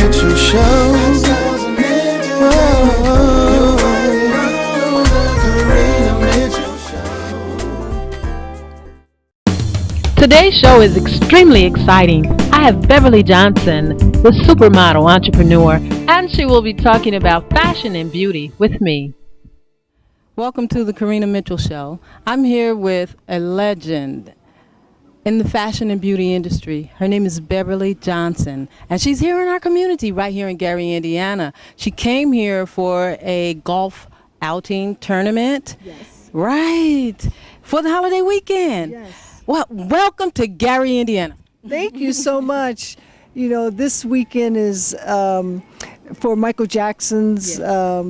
Mitchell Show. Today's show is extremely exciting. I have Beverly Johnson, the supermodel entrepreneur, and she will be talking about fashion and beauty with me. Welcome to the Karina Mitchell Show. I'm here with a legend in the fashion and beauty industry. Her name is Beverly Johnson, and she's here in our community right here in Gary, Indiana. She came here for a golf outing tournament. Yes. Right. For the holiday weekend. Yes. Well, welcome to Gary, Indiana. Thank you so much. You know, this weekend is for Michael Jackson's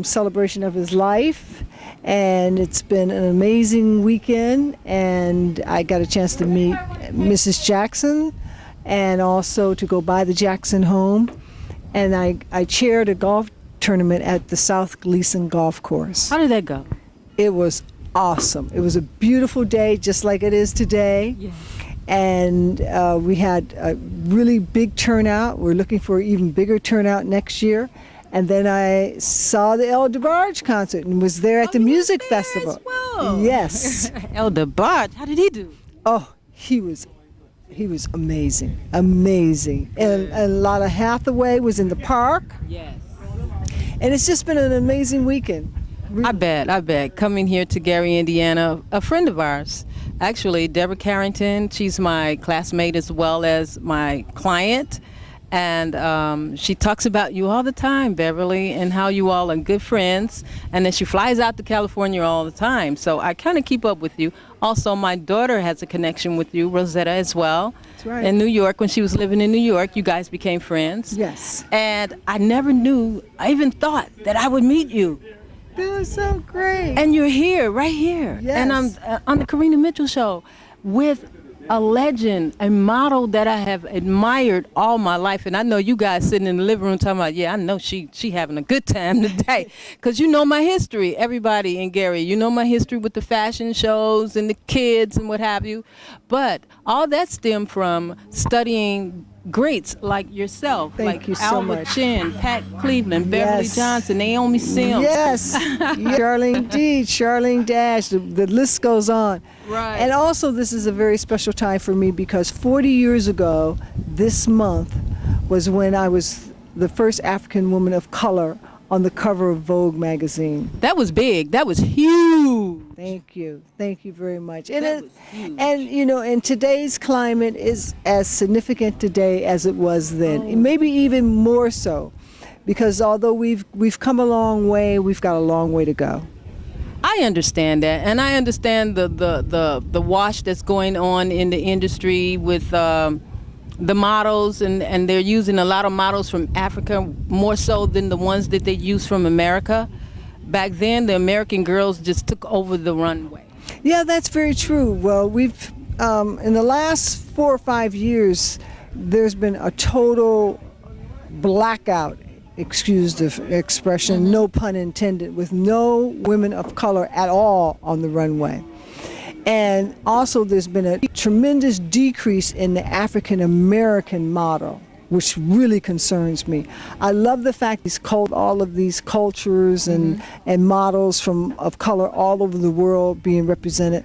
celebration of his life, and it's been an amazing weekend, and I got a chance to meet Mrs. Jackson and also to go by the Jackson home, and I chaired a golf tournament at the South Gleason Golf Course. How did that go? It was awesome. It was a beautiful day, just like it is today. Yeah. And we had a really big turnout. We're looking for an even bigger turnout next year. And then I saw the El DeBarge concert and was there at the music festival. As well. Yes. El DeBarge, how did he do? Oh, he was amazing, amazing. And Lotta Hathaway was in the park. Yes. And it's just been an amazing weekend. I bet. Coming here to Gary, Indiana, a friend of ours, actually, Deborah Carrington, she's my classmate as well as my client. And she talks about you all the time, Beverly, and how you all are good friends. And then she flies out to California all the time. So I kind of keep up with you. Also, my daughter has a connection with you, Rosetta, as well. That's right. In New York, when she was living in New York, you guys became friends. Yes. And I never knew, I even thought that I would meet you. That was so great. And you're here, right here. Yes. And I'm on the Karina Mitchell Show with a legend, a model that I have admired all my life. And I know you guys sitting in the living room talking about, yeah, I know she having a good time today. Because you know my history, everybody in Gary. You know my history with the fashion shows and the kids and what have you. But all that stemmed from studying greats like yourself, Thank like you so Albert much. Chin, Pat Cleveland, Beverly Yes. Johnson, Naomi Sims. Yes, Charlene D, Charlene Dash, the list goes on. Right. And also this is a very special time for me because 40 years ago, this month, was when I was the first African woman of color on the cover of Vogue magazine. That was big. That was huge. Thank you very much. And That was huge. and you know, and today's climate is as significant today as it was then, maybe even more so, because although we've come a long way, we've got a long way to go. I understand that, and I understand the wash that's going on in the industry with the models, and they're using a lot of models from Africa more so than the ones that they use from America. Back then, the American girls just took over the runway. Yeah, that's very true. Well, we've in the last 4 or 5 years, there's been a total blackout, excuse the expression, no pun intended, with no women of color at all on the runway. And also there's been a tremendous decrease in the African American model, which really concerns me. I love the fact he's called all of these cultures and models of color all over the world being represented,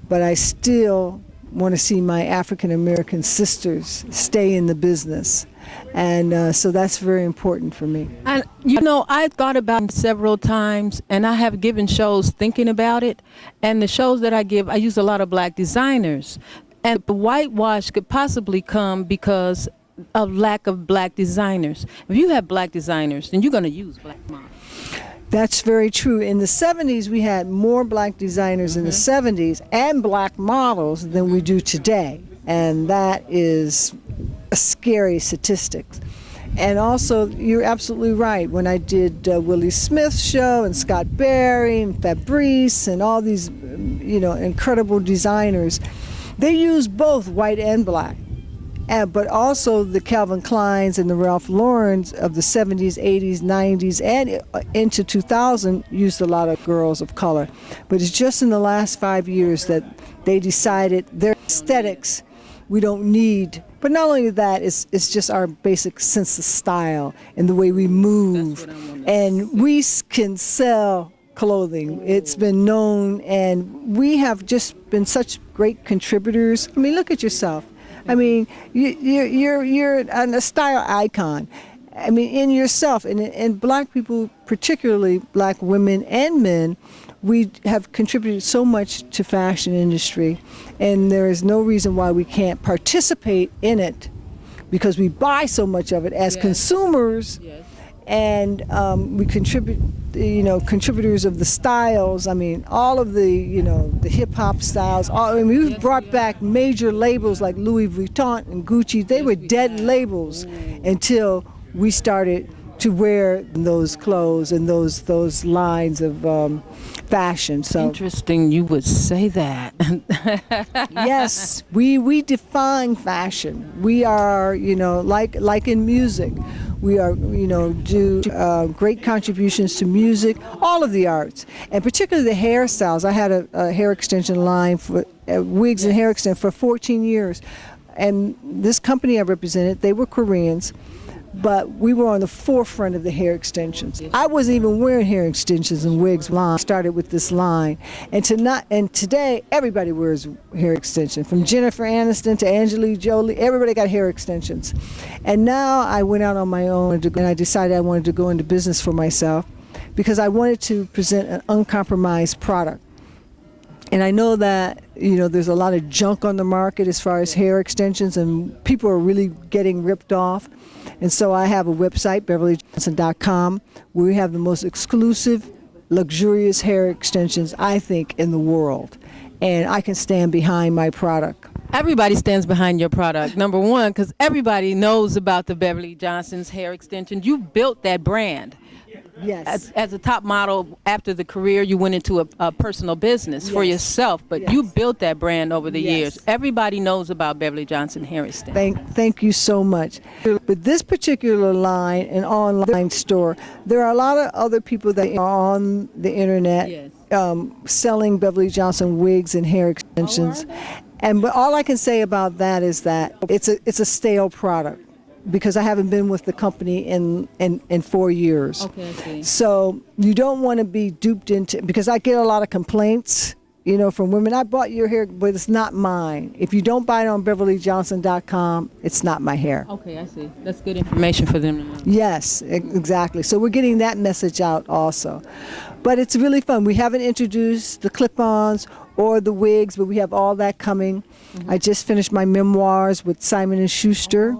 but I still want to see my African American sisters stay in the business. And so that's very important for me. And you know, I thought about it several times, and I have given shows thinking about it. And the shows that I give, I use a lot of black designers. And the whitewash could possibly come because of lack of black designers. If you have black designers, then you're going to use black models. That's very true. In the 70s, we had more black designers in the 70s and black models than we do today. And that is a scary statistic. And also, you're absolutely right. When I did Willie Smith's show and Scott Berry and Fabrice and all these, you know, incredible designers, they use both white and black. But also the Calvin Kleins and the Ralph Laurens of the 70s, 80s, 90s, and into 2000 used a lot of girls of color. But it's just in the last 5 years that they decided their aesthetics We don't need, but not only that, it's just our basic sense of style and the way we move. And we can sell clothing. It's been known, and we have just been such great contributors. I mean, look at yourself. I mean, you're a style icon. I mean, in yourself, and black people, particularly black women and men, we have contributed so much to fashion industry, and there is no reason why we can't participate in it, because we buy so much of it as consumers, and we contribute, contributors of the styles. I mean, all of the, the hip hop styles. We've brought back major labels like Louis Vuitton and Gucci. They were dead labels until we started to wear those clothes and those lines of fashion. So interesting you would say that. Yes, we define fashion. We are, like in music, we are, do great contributions to music, all of the arts, and particularly the hairstyles. I had a hair extension line for wigs and hair extension for 14 years, and this company I represented, they were Koreans. But we were on the forefront of the hair extensions. I wasn't even wearing hair extensions and wigs when I started with this line. And today, everybody wears hair extensions. From Jennifer Aniston to Angelique Jolie, everybody got hair extensions. And now I went out on my own, and I decided I wanted to go into business for myself because I wanted to present an uncompromised product. And I know that, there's a lot of junk on the market as far as hair extensions, and people are really getting ripped off. And so I have a website, BeverlyJohnson.com, where we have the most exclusive, luxurious hair extensions, I think, in the world. And I can stand behind my product. Everybody stands behind your product, number one, because everybody knows about the Beverly Johnson's hair extension. You built that brand. Yes. As a top model, after the career, you went into a personal business for yourself, but you built that brand over the years. Everybody knows about Beverly Johnson hair extension. Thank you so much. But this particular line, an online store, there are a lot of other people that are on the internet selling Beverly Johnson wigs and hair extensions. But all I can say about that is that it's a stale product, because I haven't been with the company in 4 years. Okay, I see. So you don't want to be duped into, because I get a lot of complaints, from women. I bought your hair, but it's not mine. If you don't buy it on BeverlyJohnson.com, it's not my hair. Okay, I see. That's good information for them to know. Yes, exactly. So we're getting that message out also. But it's really fun. We haven't introduced the clip-ons or the wigs, but we have all that coming. I just finished my memoirs with Simon & Schuster.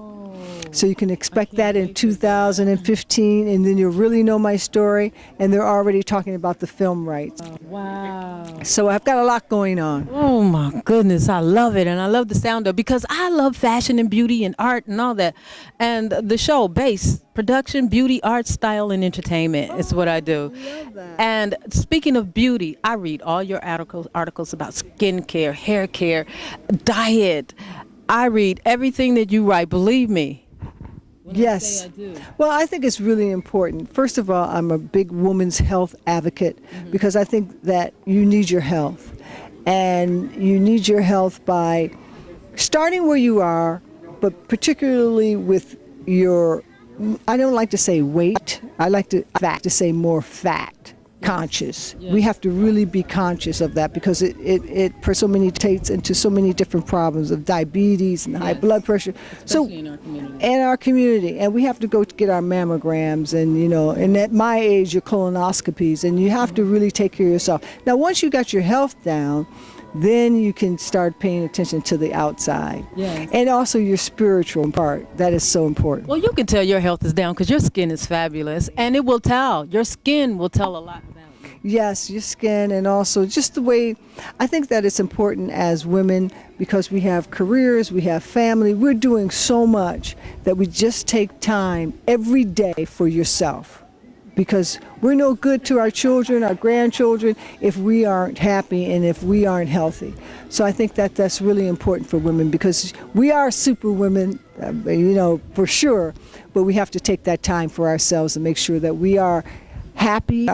So you can expect that in 2015, and then you'll really know my story, and they're already talking about the film rights. Wow. So I've got a lot going on. Oh my goodness, I love it, and I love the sound of it, because I love fashion and beauty and art and all that. And the show, base, production, beauty, art, style, and entertainment is what I do. Love that. And speaking of beauty, I read all your articles about skincare, hair care, diet. I read everything that you write, believe me. Yes. Well, I think it's really important. First of all, I'm a big women's health advocate, because I think that you need your health. And you need your health by starting where you are, but particularly with your, I don't like to say weight, I like to say more fat. Conscious. We have to really be conscious of that, because it for so many takes into so many different problems of diabetes and high blood pressure. Especially in our community. In our community, and we have to go to get our mammograms, and and at my age, your colonoscopies, and you have to really take care of yourself. Now, once you got your health down, then you can start paying attention to the outside. Yes. And also your spiritual part. That is so important. Well, you can tell your health is down because your skin is fabulous, and it will tell. Your skin will tell a lot about you. Yes, your skin, and also just the way, I think that it's important as women, because we have careers, we have family, we're doing so much that we just take time every day for yourself. Because we're no good to our children, our grandchildren, if we aren't happy and if we aren't healthy. So I think that that's really important for women, because we are super women, for sure, but we have to take that time for ourselves and make sure that we are happy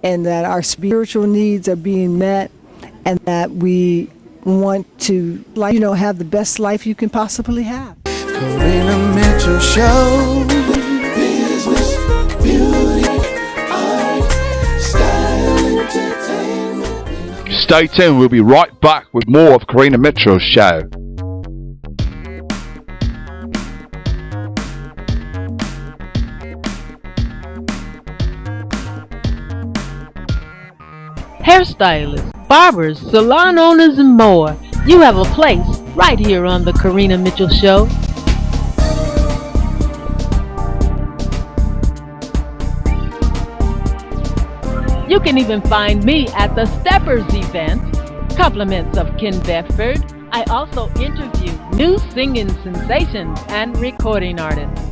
and that our spiritual needs are being met, and that we want to, have the best life you can possibly have. Karina Mitchell Show. Business, beauty, art, style, entertainment. Stay tuned, we'll be right back with more of Karina Mitchell Show. Hairstylists, barbers, salon owners, and more. You have a place right here on the Karina Mitchell Show. You can even find me at the Steppers event. Compliments of Ken Bedford. I also interview new singing sensations and recording artists.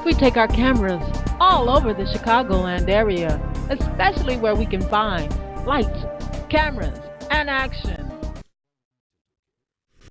We take our cameras all over the Chicagoland area, especially where we can find lights, cameras, and action.